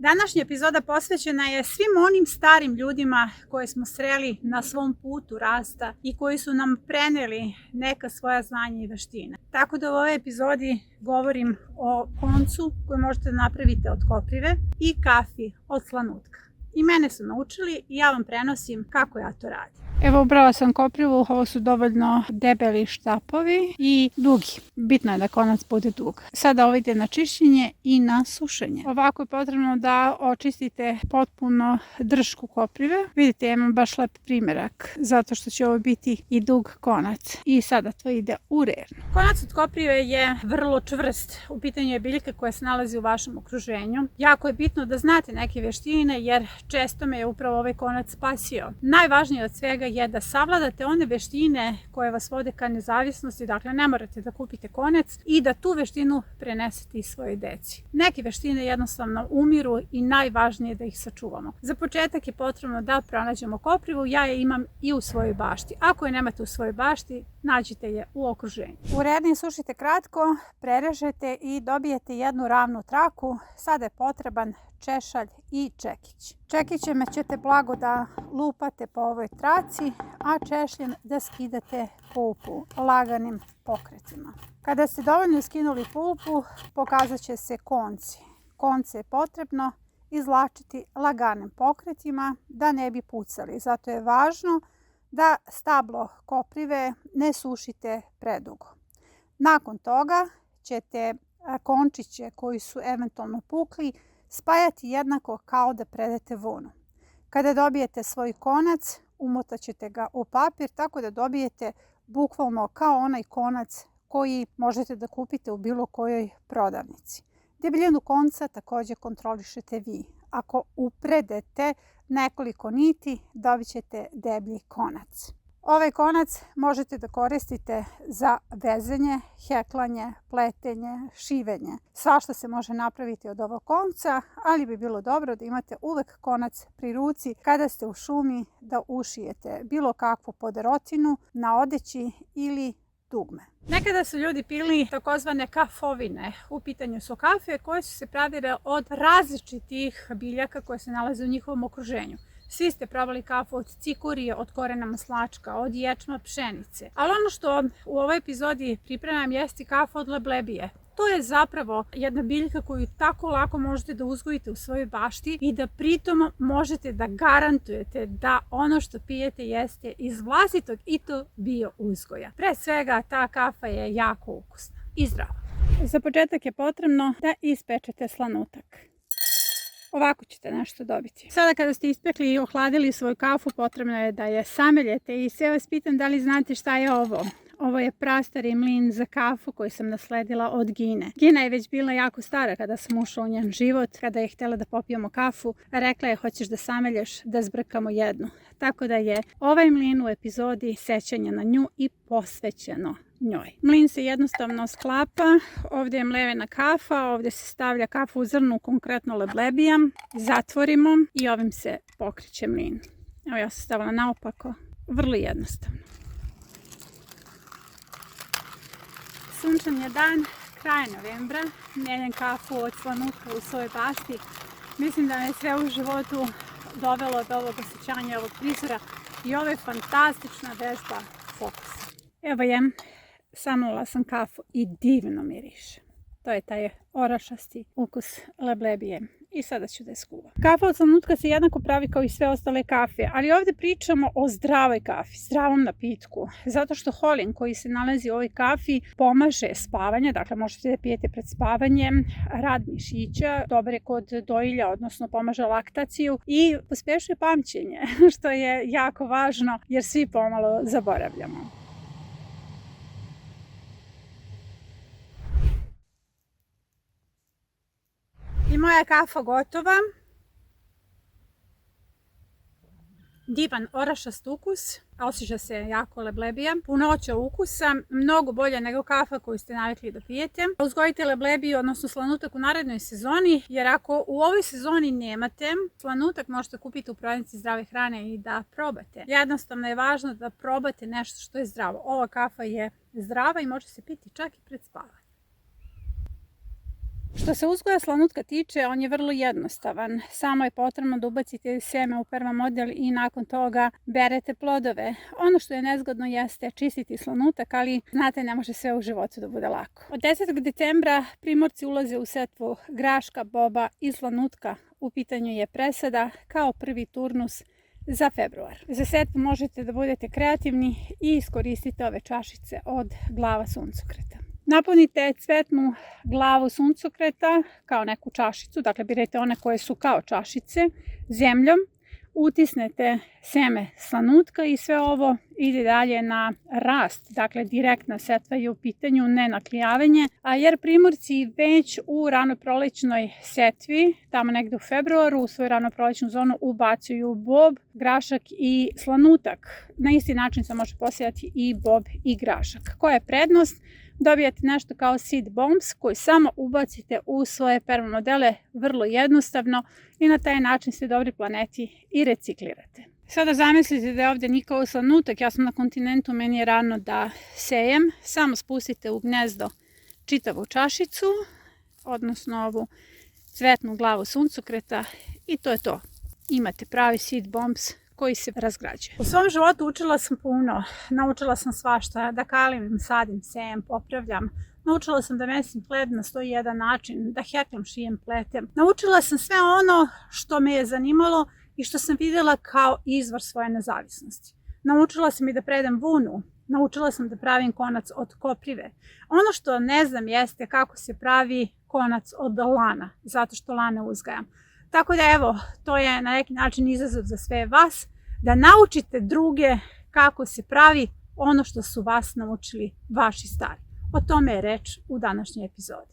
Današnja epizoda posvećena je svim onim starim ljudima koje smo sreli na svom putu rasta i koji su nam preneli neka svoja znanja i veštine. Tako da u ovoj epizodi govorim o koncu koji možete napraviti od koprive i kafi od slanutka. I mene su naučili i ja vam prenosim kako ja to radim. Evo, ubrala sam koprivu, ovo su dovoljno debeli štapovi i dugi. Bitno je da konac bude dug. Sada ovo ide na čišćenje i na sušenje. Ovako je potrebno da očistite potpuno držku koprive. Vidite, ja imam baš lep primjerak, zato što će ovo biti i dug konac. I sada to ide u rernu. Konac od koprive je vrlo čvrst. U pitanju je biljka koja se nalazi u vašem okruženju. Jako je bitno da znate neke veštine, jer često me je upravo ovaj konac spasio. Najvažnije od svega je da savladate one veštine koje vas vode ka nezavisnosti, dakle ne morate da kupite konac i da tu veštinu prenesete i svojoj deci. Neke veštine jednostavno umiru i najvažnije je da ih sačuvamo. Za početak je potrebno da pronađemo koprivu, ja je imam i u svojoj bašti. Ako je nemate u svojoj bašti, nađite je u okruženju. U rerni sušite kratko, prerežete i dobijete jednu ravnu traku. Sada je potreban češalj i čekić. Čekićem ćete blago da lupate po ovoj traci, a češljem da skidate pulpu laganim pokretima. Kada ste dovoljno skinuli pulpu, pokazat će se konci. Konce je potrebno izvlačiti laganim pokretima da ne bi pucali. Zato je važno da stablo koprive ne sušite predugo. Nakon toga ćete končiće koji su eventualno pukli spajati jednako kao da predete vunu. Kada dobijete svoj konac, umotat ćete ga u papir tako da dobijete bukvalno kao onaj konac koji možete da kupite u bilo kojoj prodavnici. Debljinu konca također kontrolišete vi. Ako upredete nekoliko niti, dobit ćete deblji konac. Ovaj konac možete da koristite za vezenje, heklanje, pletenje, šivenje. Svašta se može napraviti od ovog konca, ali bi bilo dobro da imate uvek konac pri ruci kada ste u šumi da ušijete bilo kakvu poderotinu na odeći ili dugme. Nekada su ljudi pili takozvane kafovine. U pitanju su kafe koje su se pravile od različitih biljaka koje se nalaze u njihovom okruženju. Svi ste probali kafu od cikurije, od korena maslačka, od ječma, pšenice. Ali ono što u ovoj epizodi pripremam jeste kafa od leblebije. To je zapravo jedna biljka koju tako lako možete da uzgojite u svojoj bašti i da pritom možete da garantujete da ono što pijete jeste iz vlastitog i to bio uzgoja. Pre svega ta kafa je jako ukusna i zdrava. Za početak je potrebno da ispečete slanutak. Ovako ćete nešto dobiti. Sada kada ste ispekli i ohladili svoju kafu, potrebno je da je sameljete i sve vas pitam da li znate šta je ovo. Ovo je prastari mlin za kafu koji sam nasledila od Gine. Gina je već bila jako stara kada sam ušla u njen život. Kada je htjela da popijemo kafu, rekla je hoćeš da samelješ da zbrkamo jednu. Tako da je ovaj mlin u epizodi sećanja na nju i posvećeno njoj. Mlin se jednostavno sklapa, ovdje je mlevena kafa, ovdje se stavlja kafa u zrnu, konkretno leblebija, zatvorimo i ovim se pokreće mlin. Evo ja sam stavila naopako, vrlo jednostavno. Sunčan je dan, kraj novembra, mijenjam kafu od slanutka u svojoj bašti. Mislim da me sve u životu dovelo do ovog osjećanja, ovog prizora i ovo je fantastična vežba fokusa. Evo je, samlala sam kafu i divno miriše. To je taj orašasti ukus leblebije. I sada ću da je skuvam. Kafa od slanutka se jednako pravi kao i sve ostale kafe, ali ovdje pričamo o zdravoj kafi, zdravom napitku. Zato što holin koji se nalazi u ovoj kafi pomaže spavanje, dakle možete da pijete pred spavanjem, rad mišića, dobar je kod dojilja, odnosno pomaže laktaciju i pospešuje pamćenje, što je jako važno jer svi pomalo zaboravljamo. I moja kafa gotova. Divan orašast ukus, a osjeća se jako leblebija. Punoća ukusa, mnogo bolje nego kafa koju ste navikli da pijete. Uzgojite leblebiju, odnosno slanutak u narednoj sezoni, jer ako u ovoj sezoni nemate, slanutak možete kupiti u prodavnici zdrave hrane i da probate. Jednostavno je važno da probate nešto što je zdravo. Ova kafa je zdrava i može se piti čak i pred spavanje. Što se uzgoja slanutka tiče, on je vrlo jednostavan. Samo je potrebno da ubacite seme u permamodel i nakon toga berete plodove. Ono što je nezgodno jeste čistiti slanutak, ali znate, ne može sve u životu da bude lako. Od 10. decembra primorci ulaze u setvu graška, boba i slanutka. U pitanju je presada kao prvi turnus za februar. Za setvu možete da budete kreativni i iskoristite ove čašice od glava suncokreta. Napunite cvetnu glavu suncokreta kao neku čašicu, dakle birajte one koje su kao čašice, zemljom, utisnete seme slanutka i sve ovo ide dalje na rast, dakle direktna setva je u pitanju, ne naklijavanje, a jer primorci već u ranoprolećnoj setvi, tamo negde u februaru, u svoju ranoprolećnu zonu ubacuju bob, grašak i slanutak. Na isti način se može posejati i bob i grašak. Koja je prednost? Dobijate nešto kao seed bombs koji samo ubacite u svoje permamodele vrlo jednostavno i na taj način ste dobri planeti i reciklirate. Sada zamislite da je ovdje nikao slanutak, ja sam na kontinentu, meni je rano da sejem. Samo spustite u gnezdo čitavu čašicu, odnosno ovu cvetnu glavu suncokreta i to je to. Imate pravi seed bombs koji se razgrađuje. U svom životu učila sam puno, naučila sam svašta, da kalimim, sadim, sejem, popravljam. Naučila sam da mesim hleb na 101 način, da heklam, šijem, pletem. Naučila sam sve ono što me je zanimalo i što sam vidjela kao izvor svoje nezavisnosti. Naučila sam i da predam vunu, naučila sam da pravim konac od koprive. Ono što ne znam jeste kako se pravi konac od lana, zato što lane uzgajam. Tako da evo, to je na neki način izazov za sve vas, da naučite druge kako se pravi ono što su vas naučili vaši stari. O tome je reč u današnjoj epizodi.